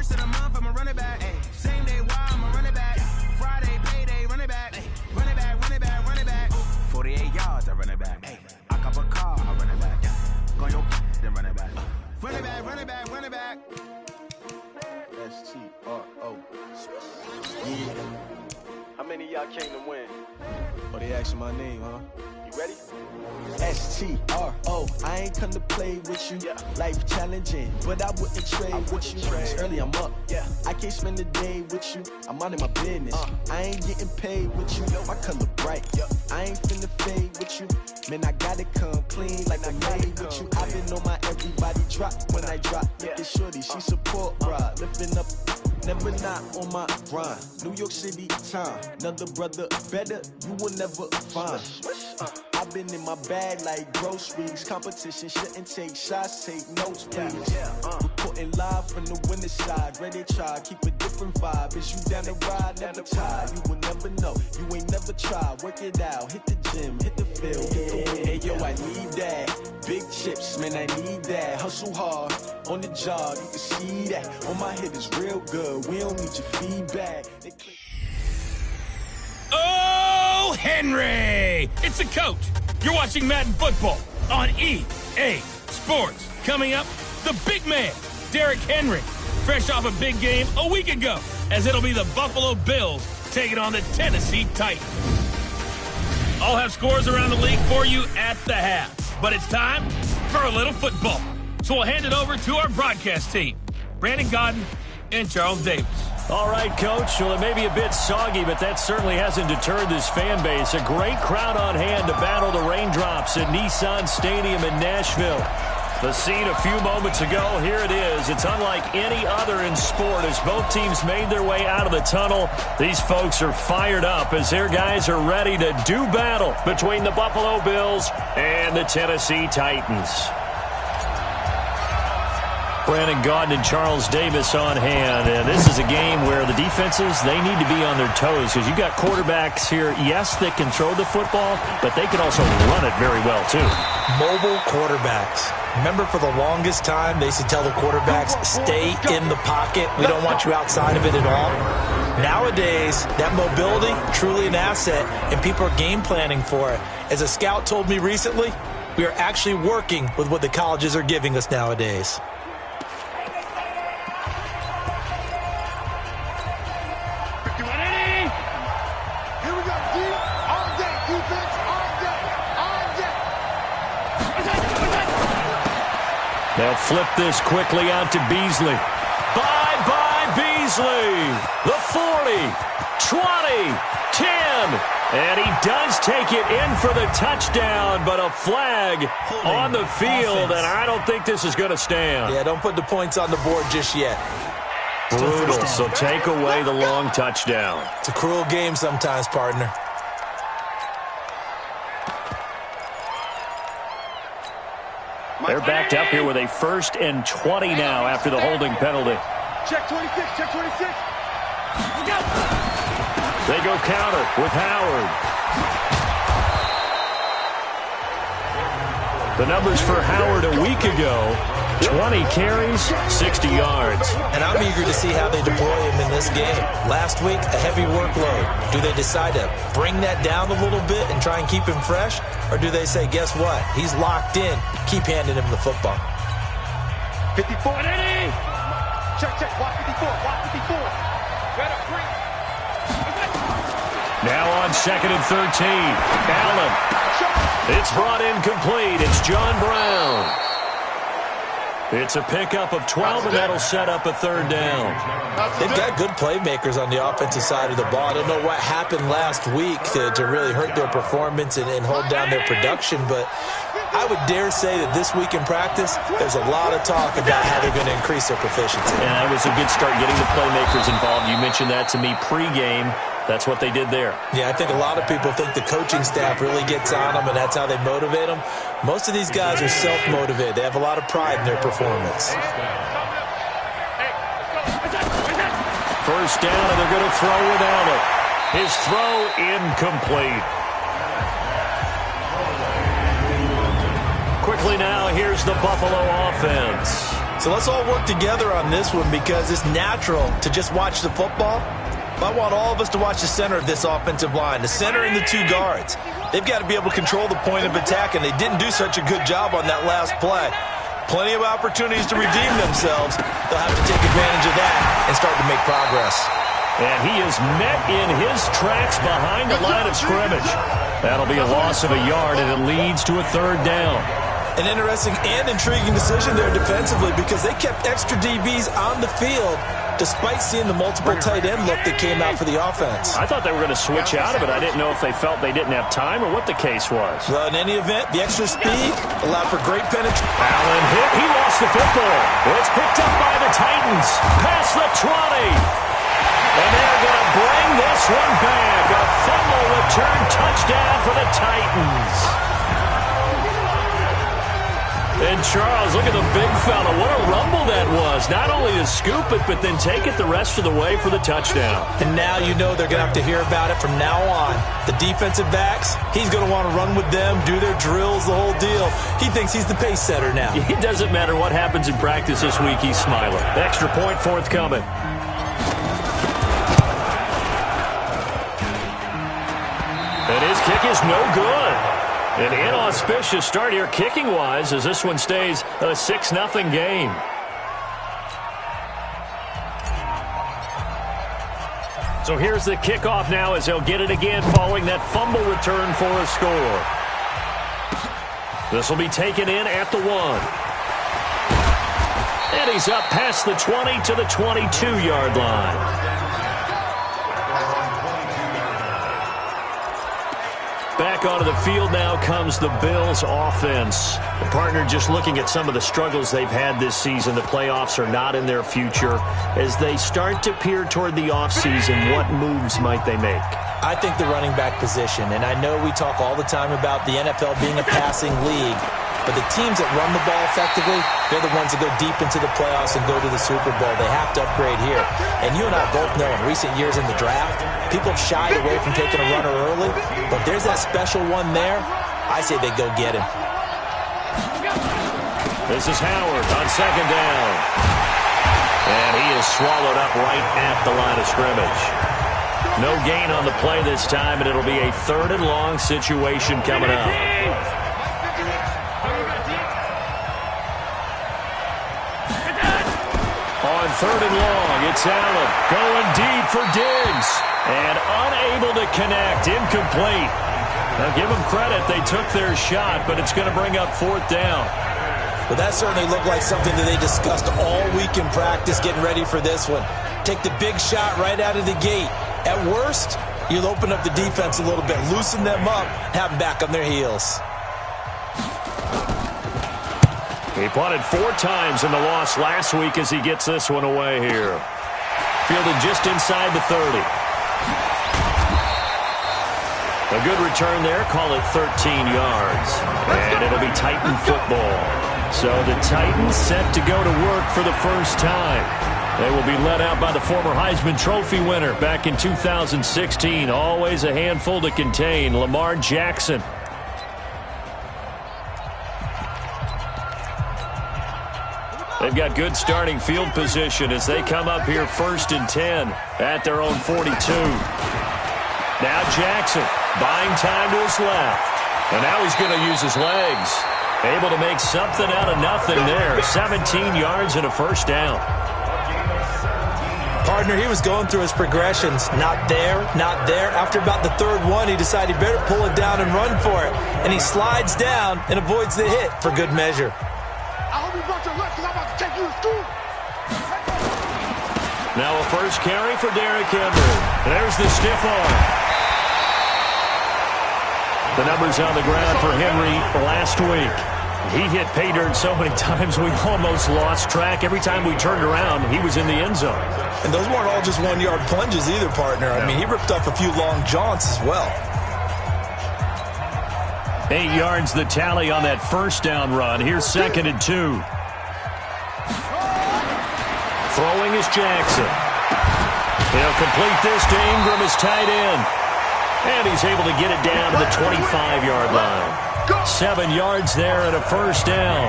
First of the month, I'ma run it back. Ay. Same day, why I'ma run it back. Friday, payday, run it back. Ay. Run it back, run it back, run it back. 48 yards, I run it back. Ay. I cop a car, I run it back. Go your then run it back. Run it back, run it back, run it back. S-T-R-O. Yeah. How many of y'all came to win? Oh, they asking my name, huh? You ready? S-T-R-O. I ain't come to play with you. Yeah. Life challenging, but I wouldn't trade with you. It's early, I'm up. Yeah. I can't spend the day with you. I'm out in my business. I ain't getting paid with you. My color bright. I ain't finna fade with you. Man, I gotta come clean like I made with you. I've been on my everybody drop when I drop. Look at shorty, she support, bruh. Lifting up, never not on my grind. New York City time. Another brother better, you will never find. I've been in my bag like groceries. Competition shouldn't take shots, take notes, please. Reporting live from the winning side. Ready to try, keep a different vibe. Is you down the ride, never tired. You will never know, you ain't never tried. Work it out, hit the gym, hit the field, hit the win. Hey yo, I need that. Big chips, man, I need that. Hustle hard, on the job, you can see that. On my head is real good, we don't need your feedback. Oh, Henry! It's the coach. You're watching Madden Football on EA Sports. Coming up, the big man, Derrick Henry, fresh off a big game a week ago, as it'll be the Buffalo Bills taking on the Tennessee Titans. I'll have scores around the league for you at the half, but it's time for a little football. So we'll hand it over to our broadcast team, Brandon Godden and Charles Davis. All right, Coach. Well, it may be a bit soggy, but that certainly hasn't deterred this fan base. A great crowd on hand to battle the raindrops at Nissan Stadium in Nashville. The scene a few moments ago, here it is. It's unlike any other in sport as both teams made their way out of the tunnel. These folks are fired up as their guys are ready to do battle between the Buffalo Bills and the Tennessee Titans. Brandon Gaudin and Charles Davis on hand, and this is a game where the defenses, they need to be on their toes because you've got quarterbacks here, yes, that can throw the football, but they can also run it very well, too. Mobile quarterbacks. Remember, for the longest time, they used to tell the quarterbacks, stay in the pocket. We don't want you outside of it at all. Nowadays, that mobility, truly an asset, and people are game planning for it. As a scout told me recently, we are actually working with what the colleges are giving us nowadays. They'll flip this quickly out to Beasley. Bye-bye, Beasley. The 40, 20, 10. And he does take it in for the touchdown, but a flag on the field, and I don't think this is going to stand. Yeah, don't put the points on the board just yet. Brutal, so take away the long touchdown. It's a cruel game sometimes, partner. They're backed up here with a 1st and 20 now after the holding penalty. Check 26, check 26. They go counter with Howard. The numbers for Howard a week ago, 20 carries, 60 yards. And I'm eager to see how they deploy him in this game. Last week, a heavy workload. Do they decide to bring that down a little bit and try and keep him fresh? Or do they say, guess what? He's locked in. Keep handing him the football. 54. Check, check. Block 54. Block 54. Better bring. Now on 2nd and 13. Allen. It's brought in complete. It's John Brown. It's a pickup of 12, and that'll set up a 3rd down. They've got good playmakers on the offensive side of the ball. I don't know what happened last week to really hurt their performance and hold down their production, but I would dare say that this week in practice, there's a lot of talk about how they're going to increase their proficiency. And that was a good start getting the playmakers involved. You mentioned that to me pregame. That's what they did there. Yeah, I think a lot of people think the coaching staff really gets on them, and that's how they motivate them. Most of these guys are self-motivated. They have a lot of pride in their performance. 1st down, and they're going to throw without it. His throw incomplete. Quickly now, here's the Buffalo offense. So let's all work together on this one because it's natural to just watch the football. But I want all of us to watch the center of this offensive line, the center and the two guards. They've got to be able to control the point of attack, and they didn't do such a good job on that last play. Plenty of opportunities to redeem themselves. They'll have to take advantage of that and start to make progress. And he is met in his tracks behind the line of scrimmage. That'll be a loss of a yard, and it leads to a third down. An interesting and intriguing decision there defensively because they kept extra DBs on the field despite seeing the multiple tight end look that came out for the offense. I thought they were going to switch out of it. I didn't know if they felt they didn't have time or what the case was. Well, in any event, the extra speed allowed for great penetration. Allen hit. He lost the football. It's picked up by the Titans. Past the 20. And they're going to bring this one back. A fumble return touchdown for the Titans. And Charles, look at the big fella. What a rumble that was. Not only to scoop it, but then take it the rest of the way for the touchdown. And now you know they're going to have to hear about it from now on. The defensive backs, he's going to want to run with them, do their drills, the whole deal. He thinks he's the pace setter now. It doesn't matter what happens in practice this week. He's smiling. Extra point forthcoming. And his kick is no good. An inauspicious start here kicking-wise as this one stays a 6-0 game. So here's the kickoff now as they'll get it again following that fumble return for a score. This will be taken in at the 1. And he's up past the 20 to the 22-yard line. Back onto the field now comes the Bills offense. The partner just looking at some of the struggles they've had this season. The playoffs are not in their future. As they start to peer toward the offseason, what moves might they make? I think the running back position, and I know we talk all the time about the NFL being a passing league, but the teams that run the ball effectively, they're the ones that go deep into the playoffs and go to the Super Bowl. They have to upgrade here. And you and I both know in recent years in the draft, people have shied away from taking a runner early, but if there's that special one there, I say they go get him. This is Howard on second down. And he is swallowed up right at the line of scrimmage. No gain on the play this time, and it'll be a 3rd and long situation coming up. On 3rd and long, it's Allen going deep for Diggs. And unable to connect, incomplete. Now give them credit, they took their shot, but it's going to bring up 4th down. Well, that certainly looked like something that they discussed all week in practice getting ready for this one. Take the big shot right out of the gate. At worst, you'll open up the defense a little bit, loosen them up, have them back on their heels. He punted 4 times in the loss last week as he gets this one away here. Fielded just inside the 30. A good return there, call it 13 yards. And it'll be Titan football. So the Titans set to go to work for the first time. They will be led out by the former Heisman Trophy winner back in 2016. Always a handful to contain, Lamar Jackson. They've got good starting field position as they come up here 1st and 10 at their own 42. Now Jackson buying time to his left. And now he's going to use his legs. Able to make something out of nothing there. 17 yards and a 1st down. Partner, he was going through his progressions. Not there, not there. After about the 3rd one, he decided he better pull it down and run for it. And he slides down and avoids the hit for good measure. I hope you brought your lunch because I'm about to take you to school. Now a first carry for Derrick Henry. There's the stiff arm. The numbers on the ground for Henry last week. He hit pay dirt so many times we almost lost track. Every time we turned around, he was in the end zone. And those weren't all just 1-yard plunges either, partner. I mean, he ripped off a few long jaunts as well. 8 yards the tally on that 1st down run. Here's 2nd and 2. Throwing is Jackson. He'll complete this to Ingram as tight end. And he's able to get it down to the 25-yard line. 7 yards there and a 1st down.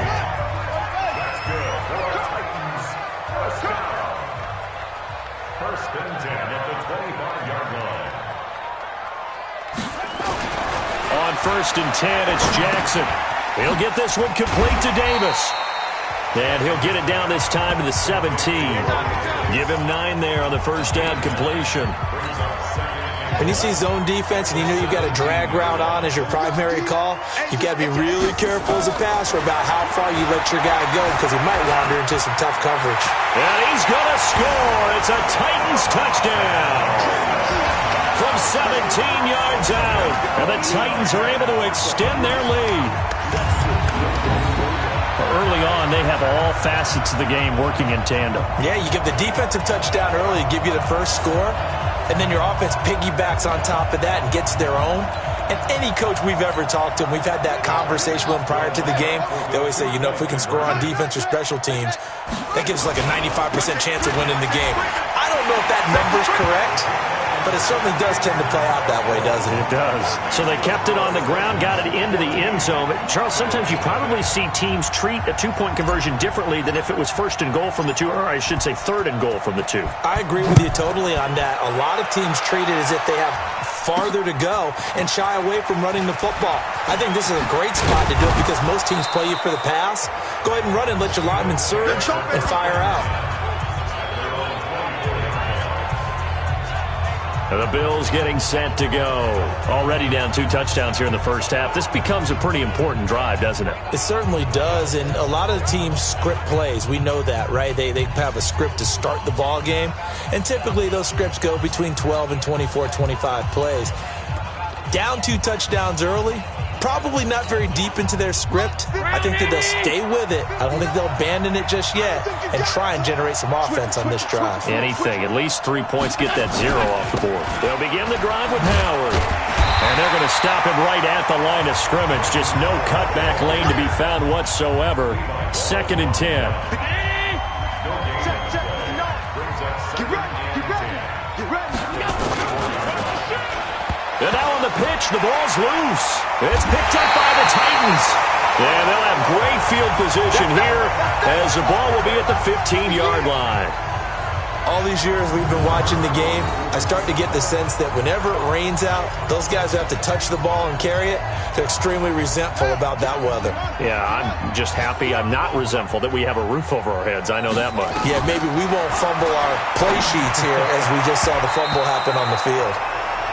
First and 10 at the 25-yard line. On first and 10, it's Jackson. He'll get this one complete to Davis. And he'll get it down this time to the 17. Give him 9 there on the first down completion. When you see zone defense and you know you've got a drag route on as your primary call, you've got to be really careful as a passer about how far you let your guy go because he might wander into some tough coverage. And he's going to score. It's a Titans touchdown. From 17 yards out. And the Titans are able to extend their lead. Early on, they have all facets of the game working in tandem. Yeah, you give the defensive touchdown early, give you the first score, and then your offense piggybacks on top of that and gets their own. And any coach we've ever talked to, and we've had that conversation with them prior to the game, they always say, if we can score on defense or special teams, that gives us like a 95% chance of winning the game. I don't know if that number's correct, but it certainly does tend to play out that way, doesn't it? It does. So they kept it on the ground, got it into the end zone. But Charles, sometimes you probably see teams treat a two-point conversion differently than if it was first and goal from the 2, or I should say third and goal from the 2. I agree with you totally on that. A lot of teams treat it as if they have farther to go and shy away from running the football. I think this is a great spot to do it because most teams play you for the pass. Go ahead and run and let your linemen surge and fire out. The Bills getting set to go. Already down 2 touchdowns here in the first half. This becomes a pretty important drive, doesn't it? It certainly does, and a lot of the teams script plays. We know that, right? They have a script to start the ball game, and typically those scripts go between 12 and 24, 25 plays. Down 2 touchdowns early, probably not very deep into their script. I think that they'll stay with it. I don't think they'll abandon it just yet and try and generate some offense on this drive. Anything. At least 3 points, get that 0 off the board. They'll begin the drive with Howard. And they're going to stop him right at the line of scrimmage. Just no cutback lane to be found whatsoever. Second and 10. And now on the pitch, the ball's loose. It's picked up by the Titans. And they'll have great field position here as the ball will be at the 15-yard line. All these years we've been watching the game, I start to get the sense that whenever it rains out, those guys who have to touch the ball and carry it, they're extremely resentful about that weather. Yeah, I'm just happy I'm not resentful that we have a roof over our heads. I know that much. Yeah, maybe we won't fumble our play sheets here as we just saw the fumble happen on the field.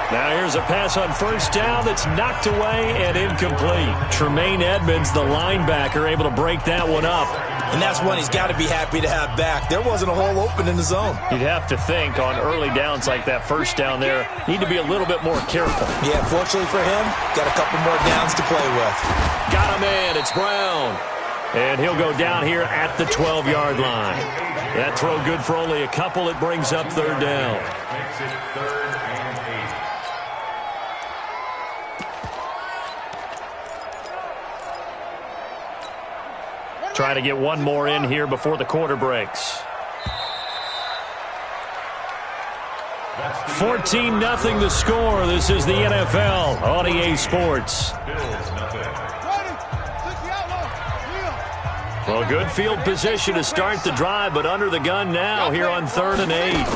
Now here's a pass on first down that's knocked away and incomplete. Tremaine Edmonds, the linebacker, able to break that one up. And that's one he's got to be happy to have back. There wasn't a hole open in the zone. You'd have to think on early downs like that first down there, need to be a little bit more careful. Yeah, fortunately for him, got a couple more downs to play with. Got him in. It's Brown. And he'll go down here at the 12-yard line. That throw good for only a couple. It brings up third down. Makes it 3rd and 8. Try to get one more in here before the quarter breaks. 14-0 the score. This is the NFL on EA Sports. Well, good field position to start the drive, but under the gun now here on 3rd and 8.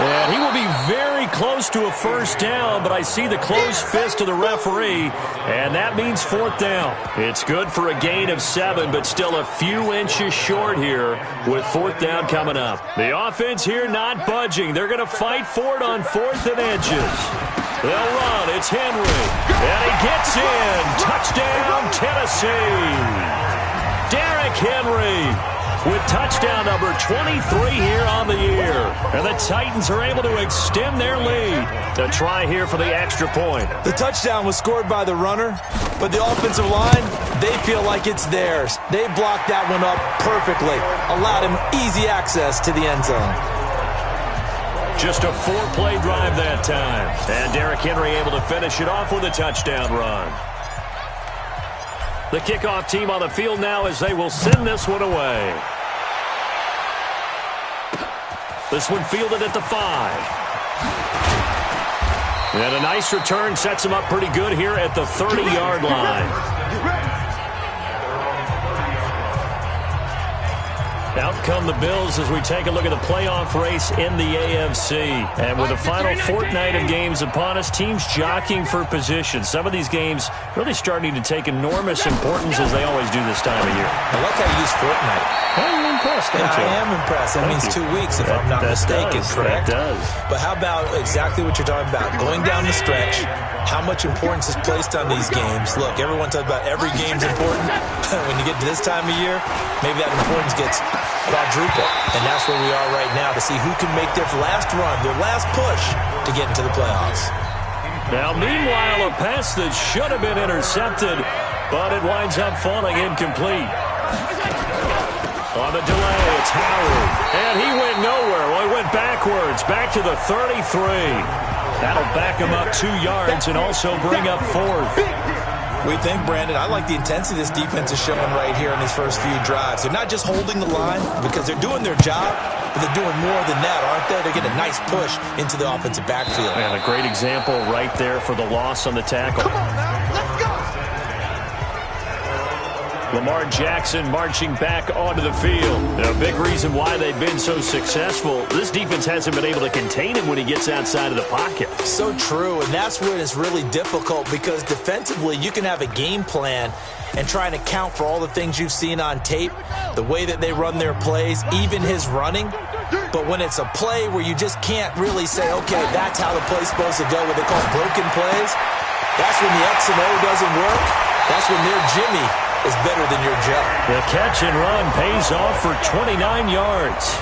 And he will be very close to a first down, but I see the closed fist of the referee, and that means 4th down. It's good for a gain of 7, but still a few inches short here with 4th down coming up. The offense here not budging. They're going to fight for it on 4th and inches. They'll run. It's Henry. And he gets in. Touchdown, Tennessee. Derrick Henry with touchdown number 23 here on the year. And the Titans are able to extend their lead. To try here for the extra point. The touchdown was scored by the runner, but the offensive line, they feel like it's theirs. They blocked that one up perfectly. Allowed him easy access to the end zone. Just a 4-play drive that time. And Derrick Henry able to finish it off with a touchdown run. The kickoff team on the field now as they will send this one away. This one fielded at the 5. And a nice return sets him up pretty good here at the 30-yard line. Out come the Bills as we take a look at the playoff race in the AFC. And with the final fortnight of games upon us, teams jockeying for position. Some of these games really starting to take enormous importance as they always do this time of year. I like how you use fortnight. I'm impressed, don't you? I am impressed. That means 2 weeks, if I'm not mistaken, correct? That does. But how about exactly what you're talking about? Going down the stretch, how much importance is placed on these games. Look, everyone talks about every game's important. When you get to this time of year, maybe that importance gets quadruple. And that's where we are right now to see who can make their last run, their last push to get into the playoffs. Now, meanwhile, a pass that should have been intercepted, but it winds up falling incomplete. On the delay, it's Howard. And he went nowhere. Well, he went backwards, back to the 33. That'll back him up 2 yards and also bring up 4th. We think, Brandon, I like the intensity this defense is showing right here in these first few drives. They're not just holding the line because they're doing their job, but they're doing more than that, aren't they? They're getting a nice push into the offensive backfield. And a great example right there for the loss on the tackle. Come on now, let's go. Lamar Jackson marching back onto the field. A big reason why they've been so successful. This defense hasn't been able to contain him when he gets outside of the pocket. So true, and that's where it's really difficult because defensively you can have a game plan and try to account for all the things you've seen on tape, the way that they run their plays, even his running. But when it's a play where you just can't really say, okay, that's how the play's supposed to go, what they call broken plays, that's when the X and O doesn't work. That's when their Jimmy is better than your Joe. The catch and run pays off for 29 yards.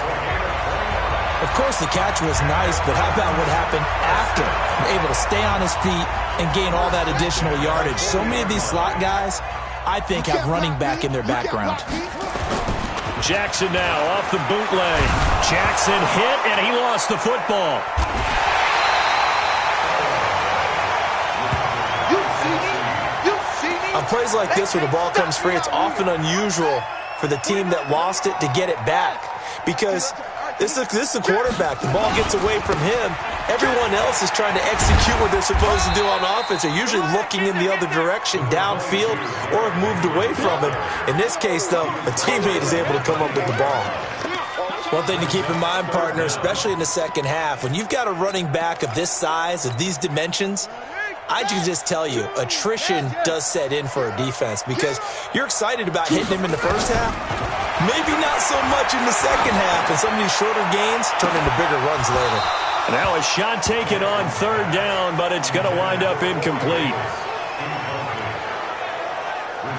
Of course, the catch was nice, but how about what happened after? Able to stay on his feet and gain all that additional yardage. So many of these slot guys, I think, have running back in their background. Jackson now off the bootleg. Jackson hit, and he lost the football. On plays like this where the ball comes free, it's often unusual for the team that lost it to get it back because this is a quarterback. The ball gets away from him. Everyone else is trying to execute what they're supposed to do on offense. They're usually looking in the other direction, downfield, or have moved away from him. In this case, though, a teammate is able to come up with the ball. One thing to keep in mind, partner, especially in the second half, when you've got a running back of this size, of these dimensions, I can just tell you, attrition does set in for a defense because you're excited about hitting him in the first half. Maybe not so much in the second half, and some of these shorter gains turn into bigger runs later. Now a shot taken on 3rd down, but it's going to wind up incomplete.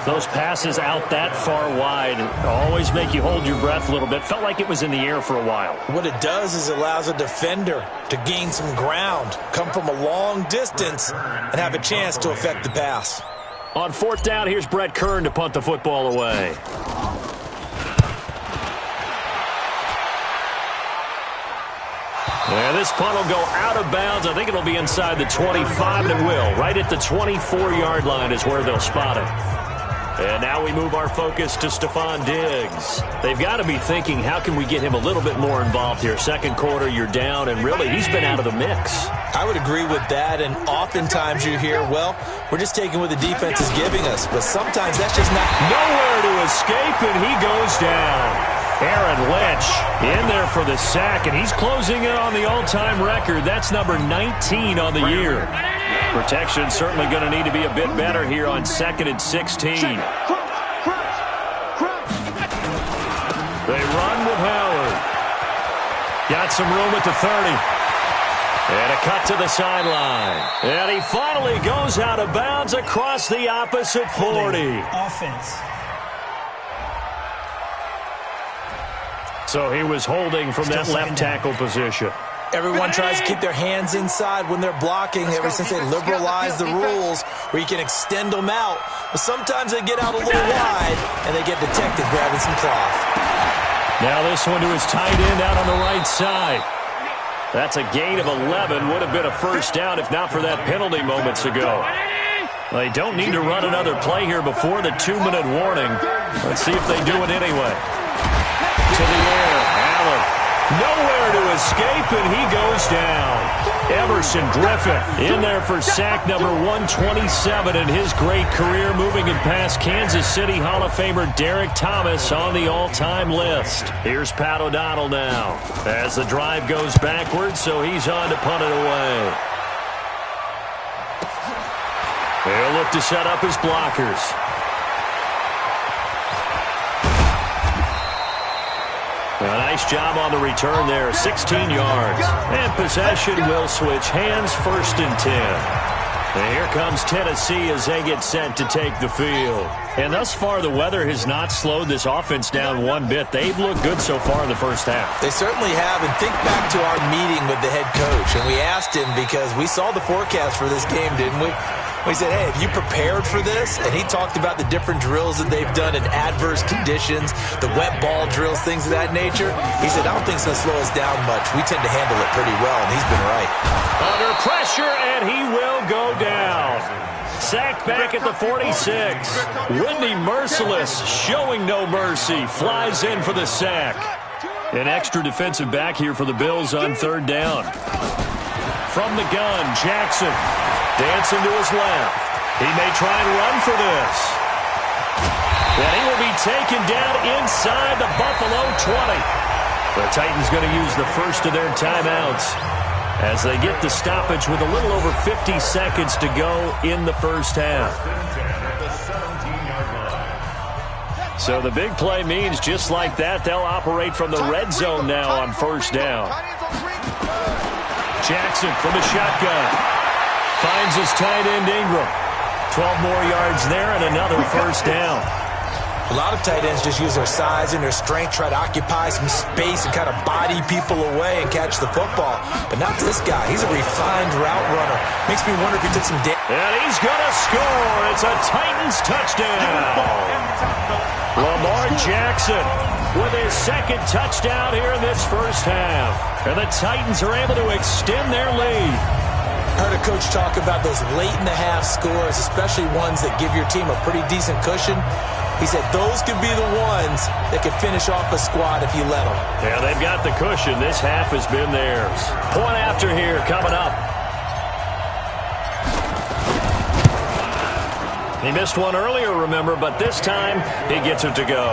Those passes out that far wide always make you hold your breath a little bit. Felt like it was in the air for a while. What it does is it allows a defender to gain some ground, come from a long distance, and have a chance to affect the pass. On 4th down, here's Brett Kern to punt the football away. Yeah, this punt will go out of bounds. I think it'll be inside the 25, and it will. Right at the 24-yard line is where they'll spot it. And now we move our focus to Stephon Diggs. They've got to be thinking, how can we get him a little bit more involved here? Second quarter, you're down, and really, he's been out of the mix. I would agree with that, and oftentimes you hear, well, we're just taking what the defense is giving us. But sometimes that's just not... Nowhere to escape, and he goes down. Aaron Lynch in there for the sack, and he's closing in on the all-time record. That's number 19 on the year. Protection certainly going to need to be a bit better here on 2nd and 16. They run with Howard. Got some room at the 30. And a cut to the sideline. And he finally goes out of bounds across the opposite 40. Offense. So he was holding from that left tackle position. Everyone tries to keep their hands inside when they're blocking ever since they liberalized the rules where you can extend them out. But sometimes they get out a little wide and they get detected grabbing some cloth. Now this one to his tight end out on the right side. That's a gain of 11. Would have been a first down if not for that penalty moments ago. They don't need to run another play here before the 2-minute warning. Let's see if they do it anyway. To the air, Allen. Nowhere to escape, and he goes down. Emerson Griffin in there for sack number 127 in his great career, moving it past Kansas City Hall of Famer Derek Thomas on the all-time list. Here's Pat O'Donnell now as the drive goes backwards, so he's on to punt it away. They'll look to set up his blockers. A nice job on the return there, 16 yards. And possession will switch hands, 1st and 10. And here comes Tennessee as they get set to take the field. And thus far, the weather has not slowed this offense down one bit. They've looked good so far in the first half. They certainly have. And think back to our meeting with the head coach. And we asked him because we saw the forecast for this game, didn't we? We said, hey, have you prepared for this? And he talked about the different drills that they've done in adverse conditions, the wet ball drills, things of that nature. He said, I don't think it's going to slow us down much. We tend to handle it pretty well, and he's been right. Under pressure, and he will go down. Sacked back at the 46. Whitney Merciless, showing no mercy, flies in for the sack. An extra defensive back here for the Bills on 3rd down. From the gun, Jackson dancing to his left. He may try and run for this. And he will be taken down inside the Buffalo 20. The Titans going to use the first of their timeouts as they get the stoppage with a little over 50 seconds to go in the first half. So the big play means just like that, they'll operate from the red zone now on 1st down. Jackson from the shotgun. Finds his tight end Ingram. 12 more yards there and another 1st down. A lot of tight ends just use their size and their strength, try to occupy some space and kind of body people away and catch the football. But not this guy. He's a refined route runner. Makes me wonder if he took some damage. And he's going to score. It's a Titans touchdown. Lamar Jackson with his 2nd touchdown here in this first half. And the Titans are able to extend their lead. I heard a coach talk about those late-in-the-half scores, especially ones that give your team a pretty decent cushion. He said those could be the ones that could finish off a squad if you let them. Yeah, they've got the cushion. This half has been theirs. Point after here coming up. He missed one earlier, remember, but this time he gets it to go.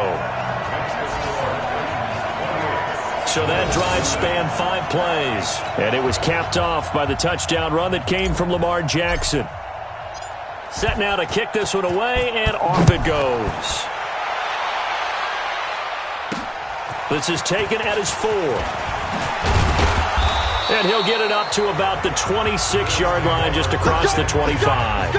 So that drive spanned 5 plays, and it was capped off by the touchdown run that came from Lamar Jackson. Set now to kick this one away, and off it goes. This is taken at his 4. And he'll get it up to about the 26-yard line just across the 25.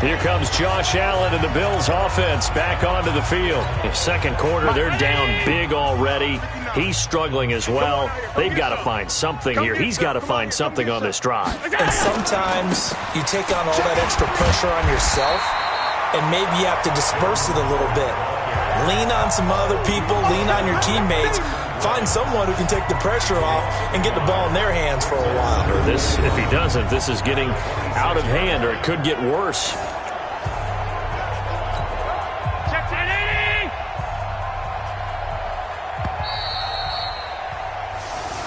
Here comes Josh Allen and the Bills offense back onto the field. In 2nd quarter, they're down big already. He's struggling as well. They've got to find something here. He's got to find something on this drive. And sometimes you take on all that extra pressure on yourself, and maybe you have to disperse it a little bit. Lean on some other people. Lean on your teammates. Find someone who can take the pressure off and get the ball in their hands for a while. Or this, if he doesn't, this is getting out of hand, or it could get worse.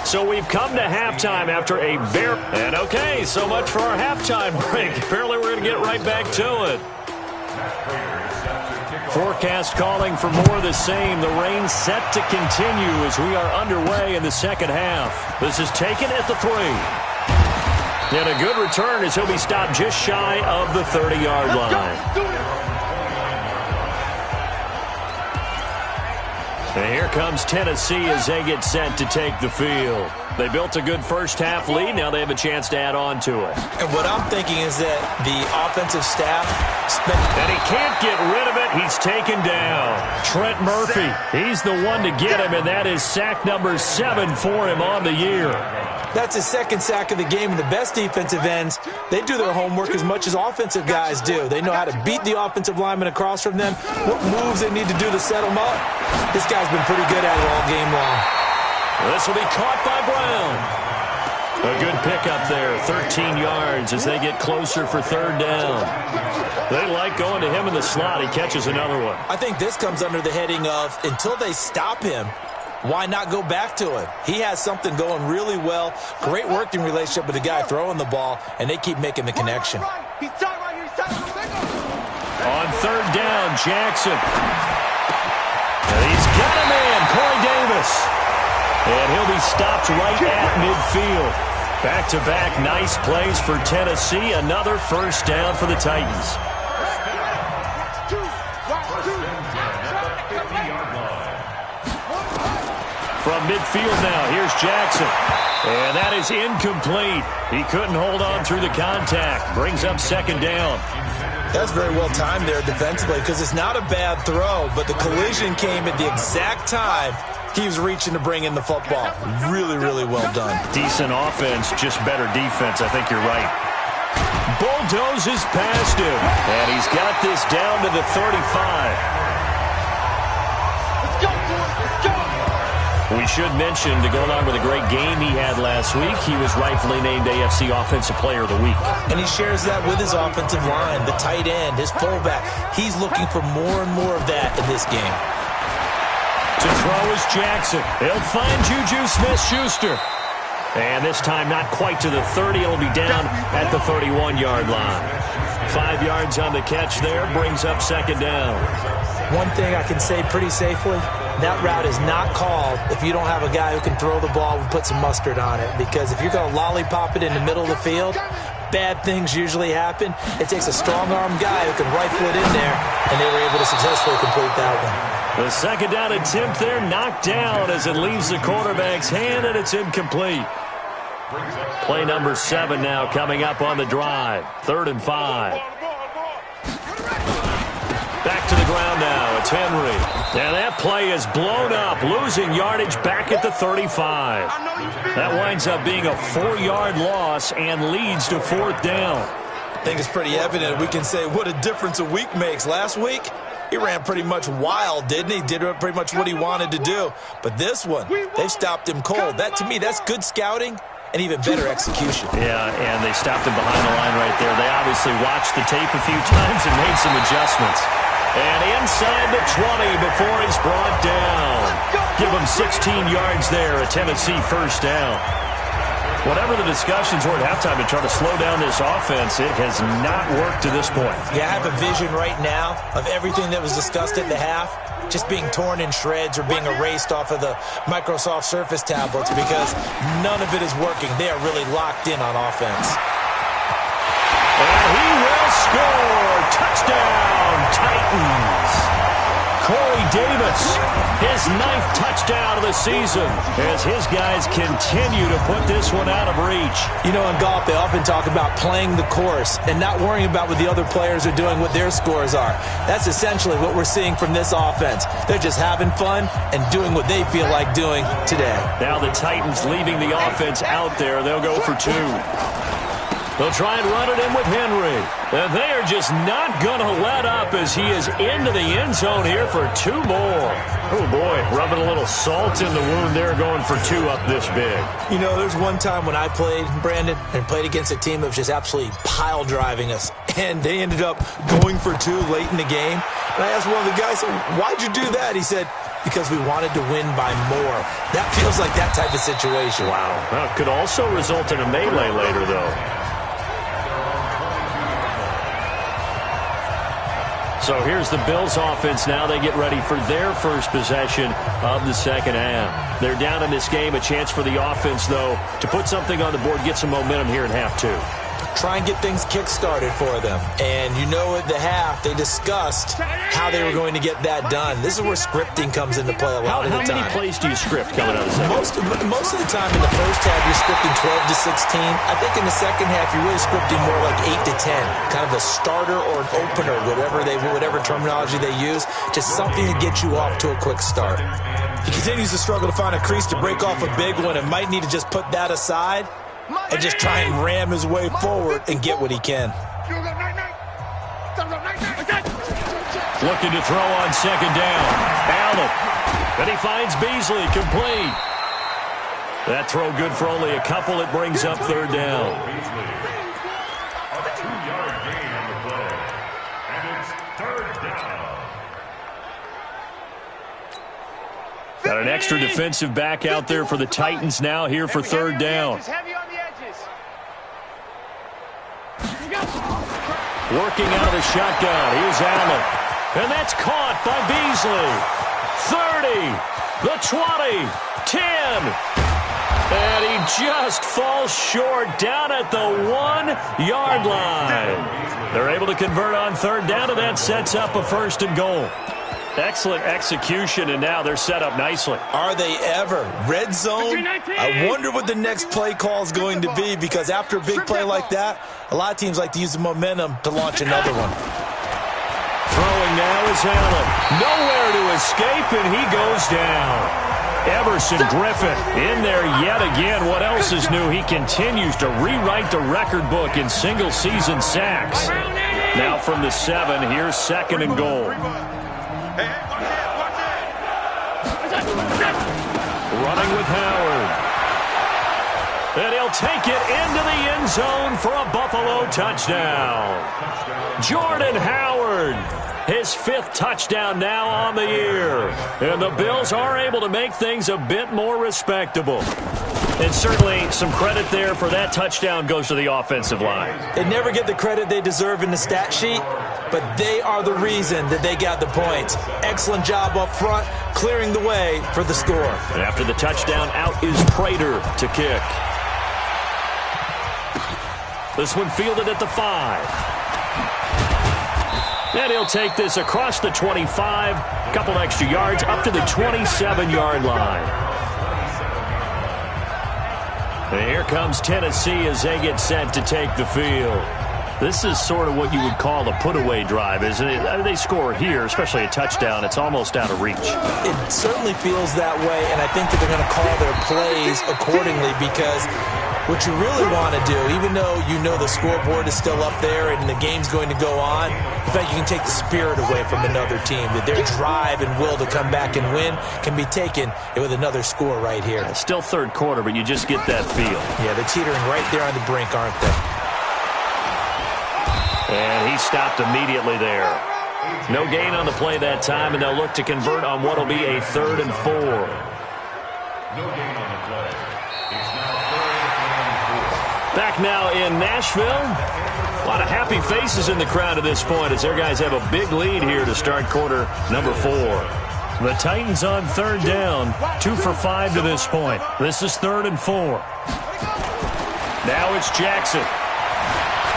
So we've come to halftime after a very... And okay, so much for our halftime break. Apparently we're going to get right back to it. Forecast calling for more of the same. The rain set to continue as we are underway in the 2nd half. This is taken at the 3. And a good return as he'll be stopped just shy of the 30-yard line. And here comes Tennessee as they get set to take the field. They built a good first half lead. Now they have a chance to add on to it. And what I'm thinking is that the offensive staff spent... And he can't get rid of it. He's taken down. Trent Murphy, he's the one to get him, and that is sack number 7 for him on the year. That's his 2nd sack of the game. And the best defensive ends, they do their homework as much as offensive guys do. They know how to beat the offensive lineman across from them, what moves they need to do to set them up. This guy's been pretty good at it all game long. This will be caught by Brown. A good pickup there, 13 yards as they get closer for third down. They like going to him in the slot. He catches another one. I think this comes under the heading of until they stop him, why not go back to him? He has something going really well. Great working relationship with the guy throwing the ball, and they keep making the connection. On third down, Jackson. And he's got a man, Corey Davis. And he'll be stopped right at midfield. Back-to-back nice plays for Tennessee. Another first down for the Titans. From midfield now, here's Jackson. And that is incomplete. He couldn't hold on through the contact. Brings up second down. That's very well timed there defensively because it's not a bad throw, but the collision came at the exact time he was reaching to bring in the football. Really, really well done. Decent offense, just better defense. I think you're right. Bulldozes past him, and he's got this down to the 35. We should mention, to go along with a great game he had last week, he was rightfully named AFC Offensive Player of the Week. And he shares that with his offensive line, the tight end, his fullback. He's looking for more and more of that in this game. To throw is Jackson. He'll find Juju Smith-Schuster. And this time not quite to the 30. It'll be down at the 31-yard line. 5 yards on the catch there. Brings up second down. One thing I can say pretty safely, that route is not called if you don't have a guy who can throw the ball and put some mustard on it. Because if you're going to lollipop it in the middle of the field, bad things usually happen. It takes a strong-arm guy who can rifle it in there, and they were able to successfully complete that one. The second down attempt there knocked down as it leaves the quarterback's hand, and it's incomplete. Play number 7 now coming up on the drive. 3rd and 5. Back to the ground now. It's Henry. And that play is blown up, losing yardage back at the 35. That winds up being a 4-yard loss and leads to 4th down. I think it's pretty evident. We can say what a difference a week makes. Last week, he ran pretty much wild, didn't he? Did pretty much what he wanted to do. But this one, they stopped him cold. That, to me, that's good scouting and even better execution. Yeah, and they stopped him behind the line right there. They obviously watched the tape a few times and made some adjustments. And inside the 20 before he's brought down. Give him 16 yards there, a Tennessee first down. Whatever the discussions were at halftime to try to slow down this offense, it has not worked to this point. Yeah, I have a vision right now of everything that was discussed at the half just being torn in shreds or being erased off of the Microsoft Surface tablets because none of it is working. They are really locked in on offense. And he will score. Touchdown, Titans. Corey Davis, his 9th touchdown of the season as his guys continue to put this one out of reach. You know, in golf, they often talk about playing the course and not worrying about what the other players are doing, what their scores are. That's essentially what we're seeing from this offense. They're just having fun and doing what they feel like doing today. Now the Titans leaving the offense out there. They'll go for 2. They'll try and run it in with Henry. And they are just not going to let up as he is into the end zone here for 2 more. Oh, boy, rubbing a little salt in the wound there, going for 2 up this big. You know, there's one time when I played, Brandon, and played against a team that was just absolutely pile driving us. And they ended up going for 2 late in the game. And I asked one of the guys, why'd you do that? He said, because we wanted to win by more. That feels like that type of situation. Wow. Well, it could also result in a melee later, though. So here's the Bills offense now. They get ready for their first possession of the second half. They're down in this game. A chance for the offense, though, to put something on the board, get some momentum here in half 2. Try and get things kick-started for them. And you know at the half, they discussed how they were going to get that done. This is where scripting comes into play a lot of the time. How many plays do you script coming out of the second? Most of the time in the first half, you're scripting 12 to 16. I think in the second half, you're really scripting more like 8 to 10. Kind of a starter or an opener, whatever terminology they use. Just something to get you off to a quick start. He continues to struggle to find a crease to break off a big one and might need to just put that aside and just try and ram his way forward and get what he can. Looking to throw on second down. Allen. And he finds Beasley complete. That throw good for only a couple. It brings up third down. A 2-yard gain on the play. And it's third down. Got an extra defensive back out there for the Titans now here for third down. Working out of the shotgun. Here's Allen. And that's caught by Beasley. 30, the 20, 10. And he just falls short down at the 1-yard line. They're able to convert on third down, and that sets up a first and goal. Excellent execution, and now they're set up nicely. Are they ever? Red zone? I wonder what the next play call is going to be, because after a big play like that, a lot of teams like to use the momentum to launch another one. Throwing now is Allen. Nowhere to escape, and he goes down. Everson Griffin in there yet again. What else is new? He continues to rewrite the record book in single-season sacks. Now from the 7, here's second and goal. Running with Howard. And he'll take it into the end zone for a Buffalo touchdown. Jordan Howard, his 5th touchdown now on the year. And the Bills are able to make things a bit more respectable. And certainly some credit there for that touchdown goes to the offensive line. They never get the credit they deserve in the stat sheet, but they are the reason that they got the points. Excellent job up front, clearing the way for the score. And after the touchdown, out is Prater to kick. This one fielded at the 5. And he'll take this across the 25, a couple extra yards up to the 27-yard line. And here comes Tennessee as they get set to take the field. This is sort of what you would call a put-away drive, isn't it? I mean, they score here, especially a touchdown. It's almost out of reach. It certainly feels that way, and I think that they're going to call their plays accordingly, because what you really want to do, even though you know the scoreboard is still up there and the game's going to go on, in fact, you can take the spirit away from another team, that their drive and will to come back and win can be taken with another score right here. It's still third quarter, but you just get that feel. Yeah, they're teetering right there on the brink, aren't they? And he stopped immediately there. No gain on the play that time, and they'll look to convert on what will be a 3rd and 4. No gain on the play. It's now 3rd and 4. Back now in Nashville. A lot of happy faces in the crowd at this point as their guys have a big lead here to start quarter number 4. The Titans on third down, 2 for 5 to this point. This is 3rd and 4. Now it's Jackson.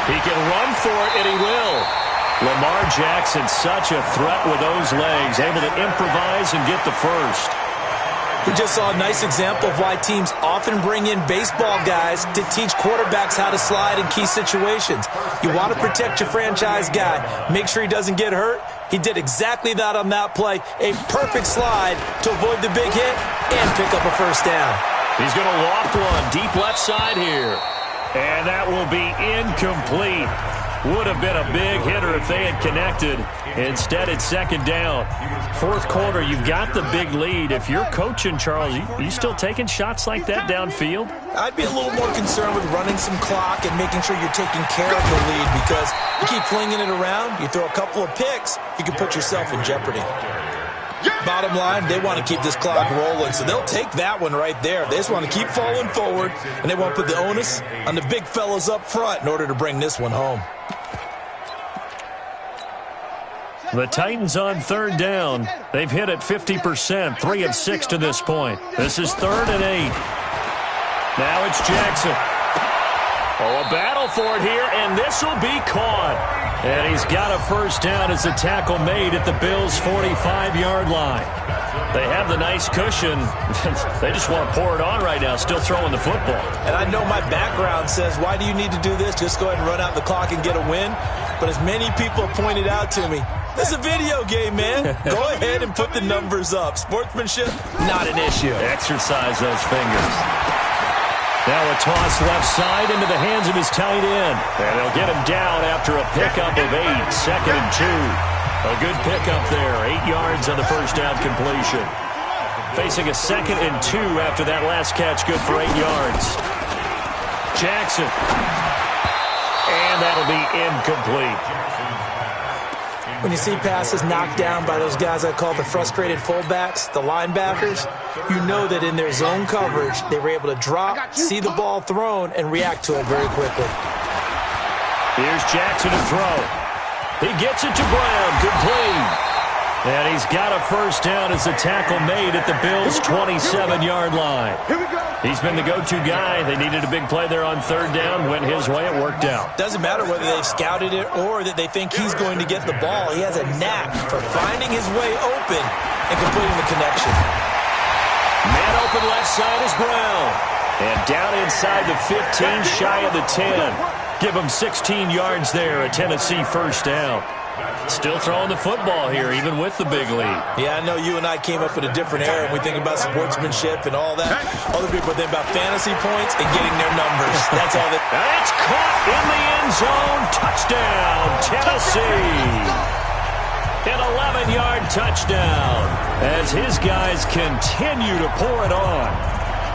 He can run for it, and he will. Lamar Jackson, such a threat with those legs, able to improvise and get the first. We just saw a nice example of why teams often bring in baseball guys to teach quarterbacks how to slide in key situations. You want to protect your franchise guy. Make sure he doesn't get hurt. He did exactly that on that play. A perfect slide to avoid the big hit and pick up a first down. He's going to loft one deep left side here. And that will be incomplete. Would have been a big hitter if they had connected. Instead, it's second down. 4th quarter, you've got the big lead. If you're coaching, Charles, you still taking shots like that downfield? I'd be a little more concerned with running some clock and making sure you're taking care of the lead, because you keep flinging it around, you throw a couple of picks, you can put yourself in jeopardy. Bottom line, they want to keep this clock rolling, so they'll take that one right there. They just want to keep falling forward, and they want to put the onus on the big fellas up front in order to bring this one home. The Titans on third down. They've hit at 50%, 3 of 6 to this point. This is 3rd and 8. Now it's Jackson. Oh, a battle for it here, and this will be caught. And he's got a first down as the tackle made at the Bills' 45-yard line. They have the nice cushion. They just want to pour it on right now, still throwing the football. And I know my background says, why do you need to do this? Just go ahead and run out the clock and get a win. But as many people pointed out to me, this is a video game, man. Go ahead and put the numbers up. Sportsmanship, not an issue. Exercise those fingers. Now a toss left side into the hands of his tight end. And they'll get him down after a pickup of 8, 2nd and 2. A good pickup there, 8 yards on the first down completion. Facing a 2nd and 2 after that last catch, good for 8 yards. Jackson. And that'll be incomplete. When you see passes knocked down by those guys I call the frustrated fullbacks, the linebackers, you know that in their zone coverage, they were able to drop, see the ball thrown, and react to it very quickly. Here's Jackson to throw. He gets it to Brown. Complete. And he's got a first down as the tackle made at the Bills' 27-yard line. He's been the go-to guy. They needed a big play there on 3rd down. Went his way. It worked out. Doesn't matter whether they've scouted it or that they think he's going to get the ball. He has a knack for finding his way open and completing the connection. Man open left side is Brown. And down inside the 15, shy of the 10. Give him 16 yards there, a Tennessee first down. Still throwing the football here, even with the big lead. Yeah, I know you and I came up with a different era, and we think about sportsmanship and all that. Other people think about fantasy points and getting their numbers. That's all that. That's caught in the end zone. Touchdown, Tennessee. An 11-yard touchdown as his guys continue to pour it on.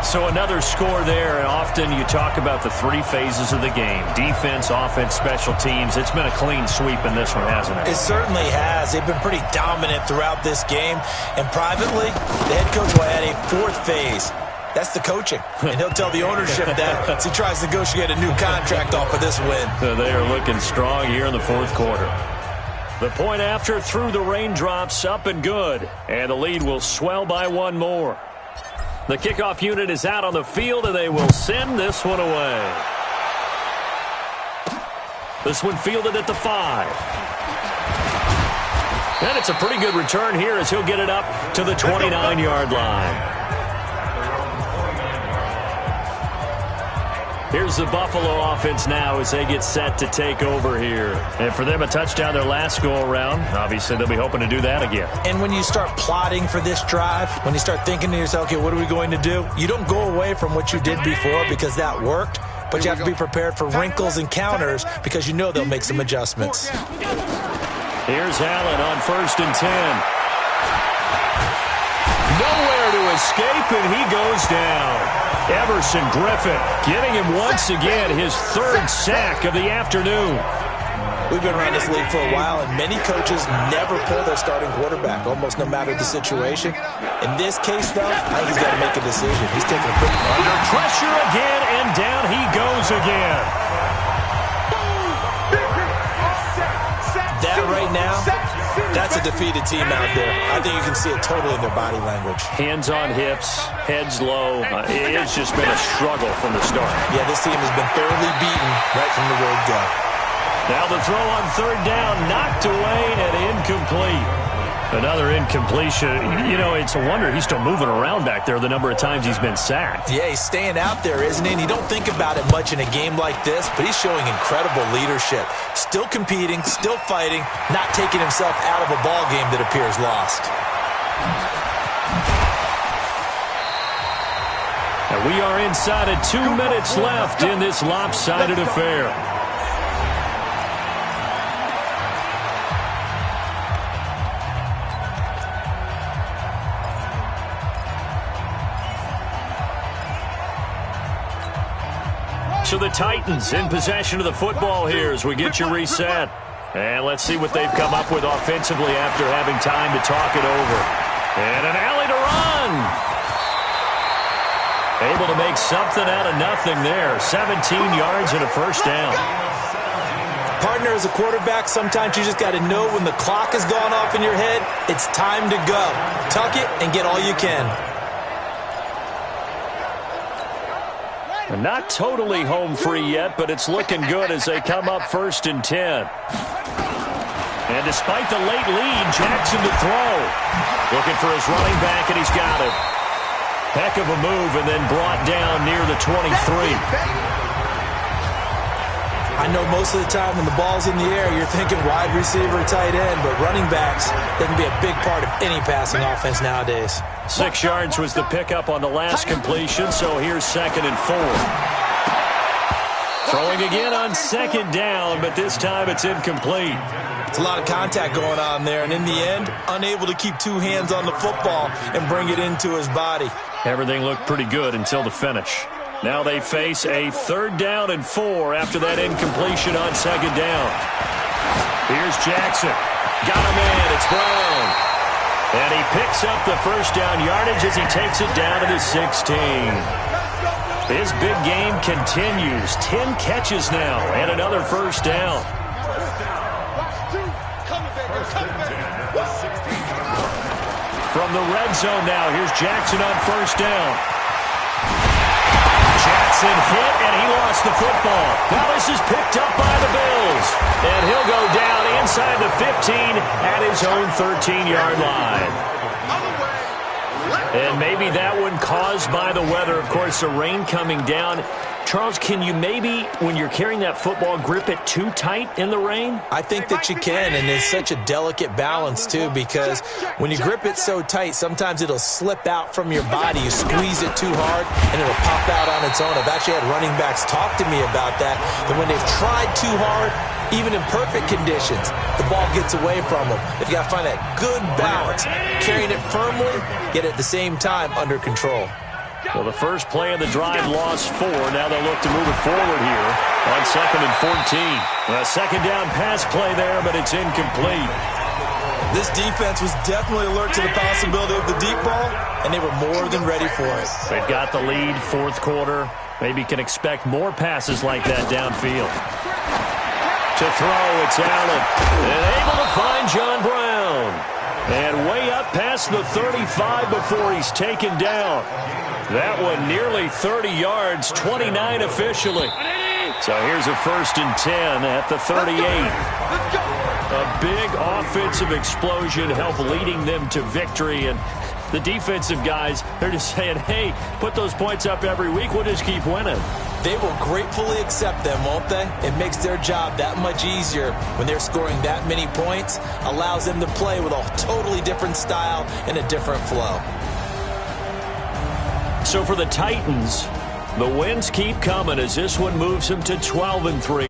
So another score there, and often you talk about the 3 phases of the game. Defense, offense, special teams. It's been a clean sweep in this one, hasn't it? It certainly has. They've been pretty dominant throughout this game. And privately, the head coach will add a 4th phase. That's the coaching. And he'll tell the ownership that as he tries to negotiate a new contract off of this win. They are looking strong here in the 4th quarter. The point after through the raindrops, up and good. And the lead will swell by 1 more. The kickoff unit is out on the field, and they will send this one away. This one fielded at the 5. And it's a pretty good return here as he'll get it up to the 29-yard line. Here's the Buffalo offense now as they get set to take over here. And for them, a touchdown their last go-around. Obviously, they'll be hoping to do that again. And when you start plotting for this drive, when you start thinking to yourself, okay, what are we going to do? You don't go away from what you did before because that worked, but you have to be prepared for wrinkles and counters because you know they'll make some adjustments. Here's Allen on 1st and 10. Nowhere to escape, and he goes down. Everson Griffin getting him once again his 3rd sack of the afternoon. We've been around this league for a while, and many coaches never pull their starting quarterback, almost no matter the situation. In this case, though, I think he's got to make a decision. He's taking a pretty under pressure again, and down he goes again. That right now, that's a defeated team out there. I think you can see it totally in their body language. Hands on hips, heads low. It's just been a struggle from the start. Yeah, this team has been thoroughly beaten right from the word go. Now the throw on 3rd down, knocked away and incomplete. Another incompletion. You know, it's a wonder he's still moving around back there the number of times he's been sacked. Yeah, he's staying out there, isn't he? And you don't think about it much in a game like this, but he's showing incredible leadership. Still competing, still fighting, not taking himself out of a ball game that appears lost. And we are inside of 2 minutes left in this lopsided affair. So the Titans in possession of the football here as we get you reset. And let's see what they've come up with offensively after having time to talk it over. And an alley to run. Able to make something out of nothing there. 17 yards and a first down. Partner, as a quarterback, sometimes you just got to know when the clock has gone off in your head, it's time to go. Tuck it and get all you can. Not totally home free yet, but it's looking good as they come up 1st and 10. And despite the late lead, Jackson to throw. Looking for his running back, and he's got it. Heck of a move, and then brought down near the 23. I know most of the time when the ball's in the air, you're thinking wide receiver, tight end, but running backs, they can be a big part of any passing offense nowadays. 6 yards was the pickup on the last completion, so here's 2nd and 4. Throwing again on 2nd down, but this time it's incomplete. It's a lot of contact going on there, and in the end, unable to keep two hands on the football and bring it into his body. Everything looked pretty good until the finish. Now they face a 3rd down and 4 after that incompletion on 2nd down. Here's Jackson. Got him in. It's Brown. And he picks up the 1st down yardage as he takes it down to the 16. His big game continues. 10 catches now and another 1st down. From the red zone now, here's Jackson on 1st down. Jackson hit, and he lost the football. Now this is picked up by the Bills. And he'll go down inside the 15 at his own 13-yard line. And maybe that one caused by the weather. Of course, the rain coming down. Charles, can you maybe, when you're carrying that football, grip it too tight in the rain? I think that you can, and it's such a delicate balance, too, because when you grip it so tight, sometimes it'll slip out from your body. You squeeze it too hard, and it'll pop out on its own. I've actually had running backs talk to me about that when they've tried too hard, even in perfect conditions, the ball gets away from them. You've got to find that good balance, carrying it firmly, yet at the same time under control. Well, the first play of the drive lost 4. Now they'll look to move it forward here on 2nd and 14. A 2nd down pass play there, but it's incomplete. This defense was definitely alert to the possibility of the deep ball, and they were more than ready for it. They've got the lead, 4th quarter. Maybe can expect more passes like that downfield. To throw, it's Allen. And able to find John Brown. And way up past the 35 before he's taken down. That one nearly 30 yards, 29 officially. So here's a 1st and 10 at the 38. A big offensive explosion helped leading them to victory. And the defensive guys, they're just saying, hey, put those points up every week. We'll just keep winning. They will gratefully accept them, won't they? It makes their job that much easier when they're scoring that many points. Allows them to play with a totally different style and a different flow. So for the Titans, the wins keep coming as this one moves them to 12-3.